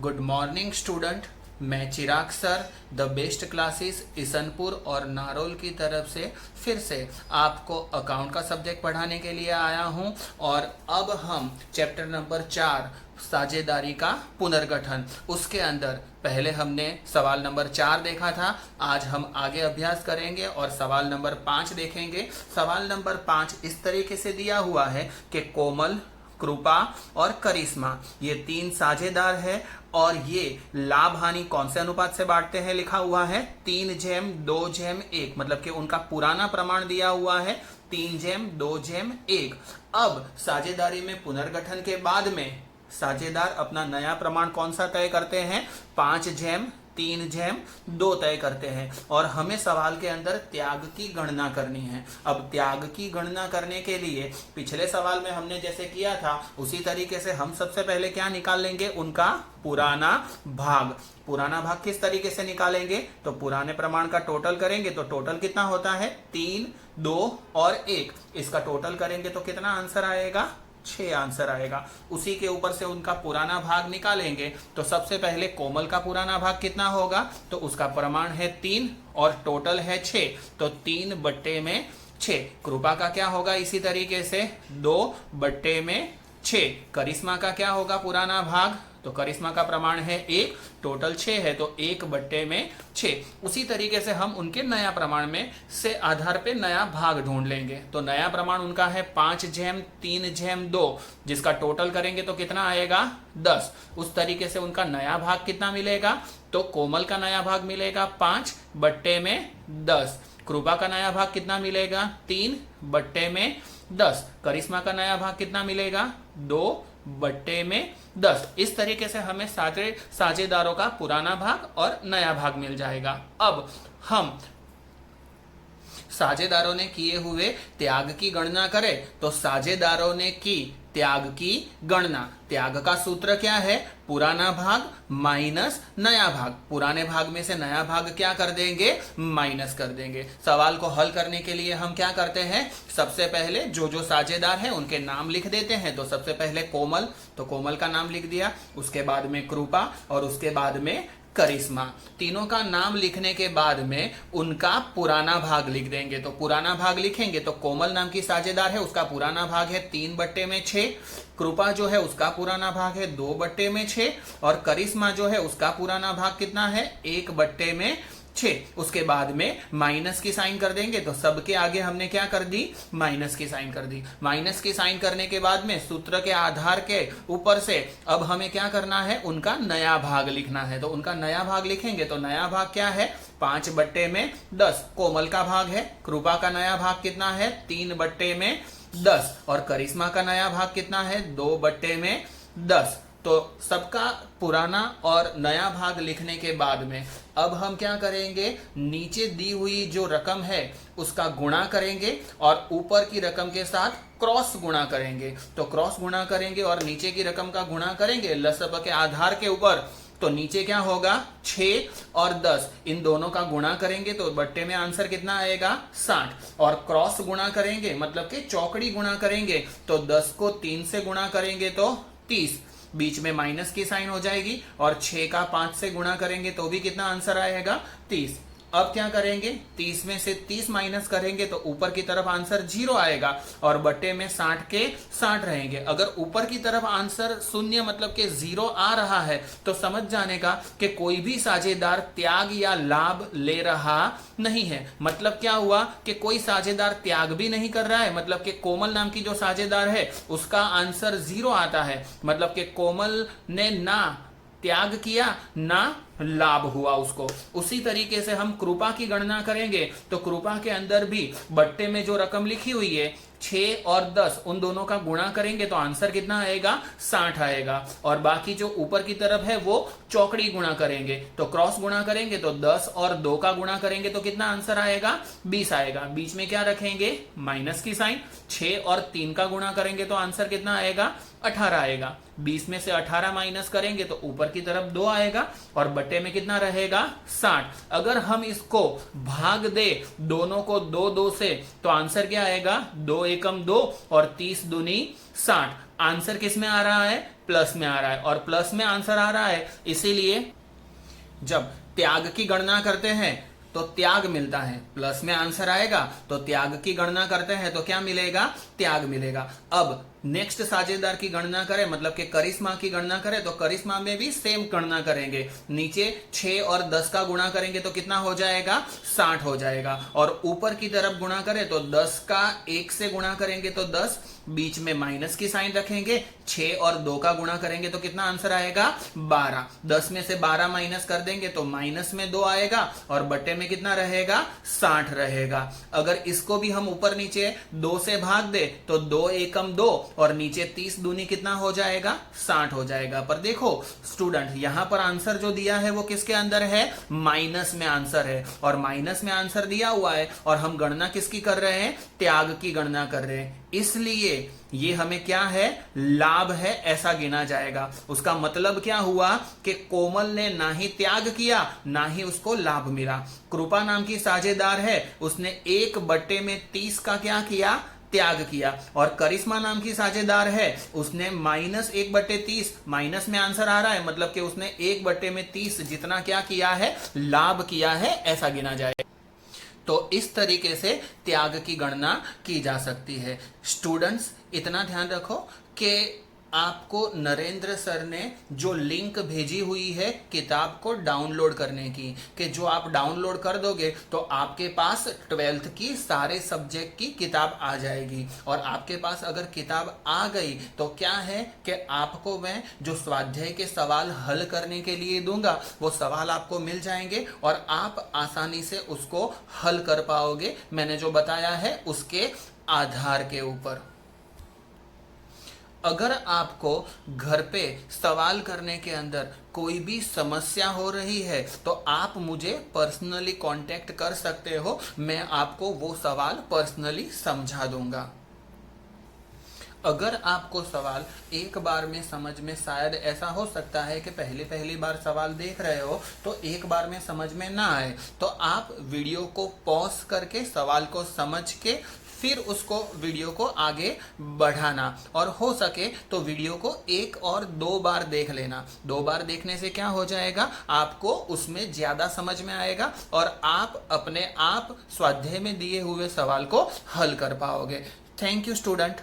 Good morning student. मैं Chirag sir the best classes Isanpur और नारोल की तरफ से फिर से आपको अकाउंट का सब्जेक्ट पढ़ाने के लिए आया हूं। और अब हम चैप्टर नंबर 4 साझेदारी का पुनर्गठन, उसके अंदर पहले हमने सवाल नंबर 4 देखा था। आज हम आगे अभ्यास करेंगे और सवाल नंबर 5 देखेंगे। सवाल नंबर 5 इस तरीके से दिया हुआ है कि कोमल, कृपा और करिश्मा ये 3 साझेदार है और ये लाभ हानि कौन से अनुपात से बांटते हैं लिखा हुआ है 3:2:1, मतलब कि उनका पुराना प्रमाण दिया हुआ है 3:2:1। अब साझेदारी में पुनर्गठन के बाद में साझेदार अपना नया प्रमाण कौन सा तय करते हैं 5:3:2 तय करते हैं। और हमें सवाल के अंदर त्याग की गणना करनी है। अब त्याग की गणना करने के लिए पिछले सवाल में हमने जैसे किया था उसी तरीके से हम सबसे पहले क्या निकाल लेंगे, उनका पुराना भाग। पुराना भाग किस तरीके से निकालेंगे, तो पुराने प्रमाण का टोटल करेंगे तो टोटल कितना होता है 3, 2 और 1। इसका टोटल करेंगे तो कितना आंसर आएगा, 6 आंसर आएगा। उसी के ऊपर से उनका पुराना भाग निकालेंगे तो सबसे पहले कोमल का पुराना भाग कितना होगा, तो उसका प्रमाण है 3 और टोटल है 6, तो 3/6। कृपा का क्या होगा, इसी तरीके से 2/6। करिश्मा का क्या होगा पुराना भाग, तो करिश्मा का प्रमाण है 1, टोटल 6 है तो 1/6। उसी तरीके से हम उनके नया प्रमाण में से आधार पे नया भाग ढूंढ लेंगे। तो नया प्रमाण उनका है 5:3:2, जिसका टोटल करेंगे तो कितना आएगा 10। उस तरीके से उनका नया भाग कितना मिलेगा, तो कोमल का नया भाग मिलेगा 5/10। कृपा का नया भाग कितना मिलेगा 3/10। करिश्मा का नया भाग कितना मिलेगा 2/10। इस तरीके से हमें साझेदारों का पुराना भाग और नया भाग मिल जाएगा। अब हम साझेदारों ने किए हुए त्याग की गणना करें तो साझेदारों ने की त्याग की गणना। त्याग का सूत्र क्या है, पुराना भाग माइनस नया भाग। पुराने भाग में से नया भाग क्या कर देंगे, माइनस कर देंगे। सवाल को हल करने के लिए हम क्या करते हैं, सबसे पहले जो जो साझेदार हैं उनके नाम लिख देते हैं। तो सबसे पहले कोमल, तो कोमल का नाम लिख दिया, उसके बाद में कृपा और उसके बाद में करिश्मा। तीनों का नाम लिखने के बाद में उनका पुराना भाग लिख देंगे। तो पुराना भाग लिखेंगे तो कोमल नाम की साझेदार है, उसका पुराना भाग है 3/6। कृपा जो है उसका पुराना भाग है 2/6 और करिश्मा जो है उसका पुराना भाग कितना है 1/6। उसके बाद में माइनस की साइन कर देंगे। तो सबके आगे हमने क्या कर दी, माइनस की साइन कर दी। माइनस की साइन करने के बाद में सूत्र के आधार के ऊपर से अब हमें क्या करना है, उनका नया भाग लिखना है। तो उनका नया भाग लिखेंगे तो नया भाग क्या है 5/10 कोमल का भाग है। कृपा का नया भाग कितना है 3/10 और करिश्मा का नया भाग कितना है 2/10। तो सबका पुराना और नया भाग लिखने के बाद में अब हम क्या करेंगे, नीचे दी हुई जो रकम है उसका गुणा करेंगे और ऊपर की रकम के साथ क्रॉस गुणा करेंगे। तो क्रॉस गुणा करेंगे और नीचे की रकम का गुणा करेंगे लसब के आधार के ऊपर। तो नीचे क्या होगा 6 और 10, इन दोनों का गुणा करेंगे तो बट्टे में आंसर कितना आएगा 60। और क्रॉस गुणा करेंगे मतलब कि चौकड़ी गुणा करेंगे तो 10 को 3 से गुणा करेंगे तो 30, बीच में माइनस की साइन हो जाएगी। और 6 का 5 से गुणा करेंगे तो भी कितना आंसर आएगा 30। अब क्या करेंगे, 30 में से 30 माइनस करेंगे तो ऊपर की तरफ आंसर 0 आएगा और बट्टे में 60 के 60 रहेंगे। अगर ऊपर की तरफ आंसर 0 मतलब कि 0 आ रहा है तो समझ जाने का कि कोई भी साझेदार त्याग या लाभ ले रहा नहीं है। मतलब क्या हुआ कि कोई साझेदार त्याग भी नहीं कर रहा है, मतलब कि कोमल नाम की जो साझेदार है उसका आंसर 0 आता है। मतलब कि कोमल ने ना त्याग किया ना लाभ हुआ उसको। उसी तरीके से हम कृपा की गणना करेंगे तो कृपा के अंदर भी बट्टे में जो रकम लिखी हुई है 6 और 10 उन दोनों का गुणा करेंगे तो आंसर कितना आएगा 60 आएगा। और बाकी जो ऊपर की तरफ है वो चौकड़ी गुणा करेंगे। तो क्रॉस गुणा करेंगे तो 10 और 2 का गुणा करेंगे तो कितना आंसर आएगा 20 आएगा। बीच में क्या रखेंगे, माइनस की साइन। 6 और 3 का गुणा करेंगे तो आंसर कितना आएगा 18 आएगा। 20 में से 18 माइनस करेंगे तो ऊपर की तरफ 2 आएगा और बटे में कितना रहेगा 60। अगर हम इसको भाग दे दोनों को 2 2 से तो आंसर क्या आएगा 2 एकम 2 और 30 दूनी 60। आंसर किस में आ रहा है, प्लस में आ रहा है, और प्लस में आंसर आ रहा है, इसीलिए जब त्याग की गणना करते हैं तो त्याग मिलता है, प्लस में आंसर आएगा, तो त्याग की गणना करते हैं तो क्या मिलेगा, त्याग मिलेगा। अब नेक्स्ट साझेदार की गणना करें, मतलब कि करिश्मा की गणना करें, तो करिश्मा में भी सेम गणना करेंगे। नीचे 6 और 10 का गुणा करेंगे तो कितना हो जाएगा, 60 हो जाएगा, और ऊपर की तरफ गुणा करें तो 10 का 1 से गुणा करेंगे तो 10, बीच में माइनस की साइन रखेंगे, 6 और 2 का गुणा करेंगे तो कितना आंसर आएगा, 12। 10 में से 12 माइनस कर देंगे तो माइनस में 2 आएगा, और बट्टे में कितना रहेगा, 60 रहेगा। अगर इसको भी हम ऊपर नीचे 2 से भाग दे तो 2 एकम 2, और नीचे 30 दूनी कितना हो जाएगा, 60 हो जाएगा। पर देखो स्टूडेंट, यहां पर आंसर जो दिया है वो किसके अंदर है, माइनस में आंसर है, और माइनस में आंसर दिया हुआ है, और हम गणना किसकी कर रहे हैं, त्याग की गणना कर रहे हैं, इसलिए ये हमें क्या है, लाभ है, ऐसा गिना जाएगा। उसका मतलब क्या हुआ कि कोमल ने ना ही त्याग किया ना ही उसको लाभ मिला। कृपा नाम की साझेदार है, उसने 1/30 का क्या किया, त्याग किया, और करिश्मा नाम की साझेदार है, उसने -1/30, माइनस में आंसर आ रहा है, मतलब कि उसने 1/30 जितना क्या किया है, लाभ किया है, ऐसा गिना जाए। तो इस तरीके से त्याग की गणना की जा सकती है। स्टूडेंट्स, इतना ध्यान रखो कि आपको नरेंद्र सर ने जो लिंक भेजी हुई है किताब को डाउनलोड करने की, कि जो आप डाउनलोड कर दोगे तो आपके पास 12th की सारे सब्जेक्ट की किताब आ जाएगी, और आपके पास अगर किताब आ गई तो क्या है कि आपको मैं जो स्वाध्याय के सवाल हल करने के लिए दूंगा वो सवाल आपको मिल जाएंगे, और आप आसानी से उसको हल कर पाओगे, मैंने जो बताया है उसके आधार के ऊपर। अगर आपको घर पे सवाल करने के अंदर कोई भी समस्या हो रही है तो आप मुझे पर्सनली कांटेक्ट कर सकते हो, मैं आपको वो सवाल पर्सनली समझा दूंगा। अगर आपको सवाल एक बार में समझ में, शायद ऐसा हो सकता है कि पहली बार सवाल देख रहे हो तो एक बार में समझ में ना आए, तो आप वीडियो को पॉज करके सवाल को समझ के फिर उसको वीडियो को आगे बढ़ाना, और हो सके तो वीडियो को 1 और 2 बार देख लेना। 2 बार देखने से क्या हो जाएगा, आपको उसमें ज्यादा समझ में आएगा, और आप अपने आप स्वाध्याय में दिए हुए सवाल को हल कर पाओगे। Thank you student.